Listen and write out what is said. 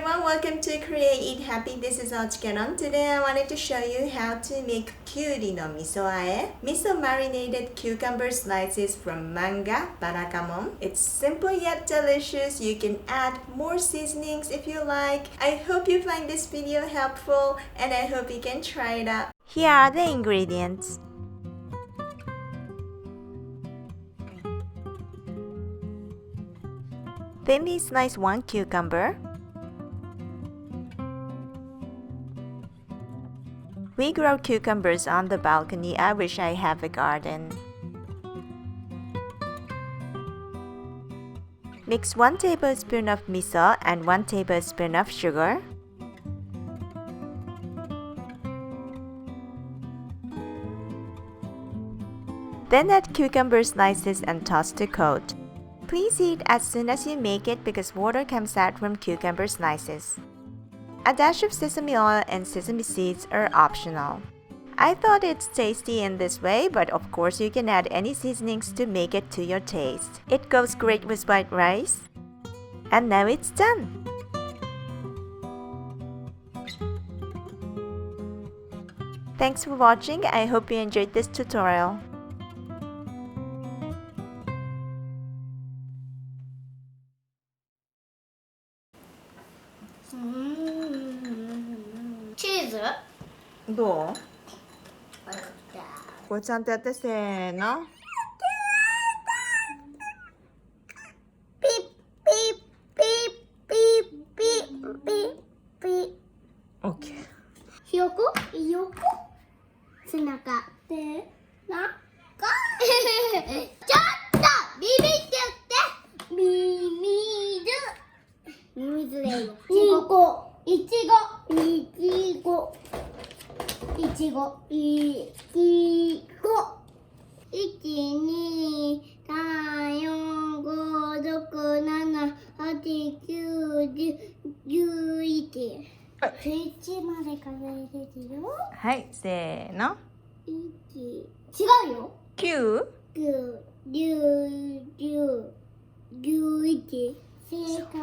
everyone, welcome to Create Eat Happy. This is OCHIKERON. Today I wanted to show you how to make kyuri no miso ae, miso marinated cucumber slices from Manga, Barakamon. It's simple yet delicious. You can add more seasonings if you like. I hope you find this video helpful and I hope you can try it out. Here are the ingredients. Thinly slice 1 cucumber. We grow cucumbers on the balcony. I wish I have a garden. Mix 1 tablespoon of miso and 1 tablespoon of sugar. Then add cucumber slices and toss to coat. Please eat as soon as you make it because water comes out from cucumber slices. A dash of sesame oil and sesame seeds are optional. I thought it's tasty in this way, but of course you can add any seasonings to make it to your taste. It goes great with white rice. And now it's done! Thanks for watching. I hope you enjoyed this tutorial. 치즈? どう？これちゃんとやってせーの。ピッピッピッピッピッピッピッ。オッケー。横背中背中ちょっとビビって言ってミミズでいいの。いちご1234567891011まで数えれるよ。はい、せーの。違うよ。 9？ 11正解。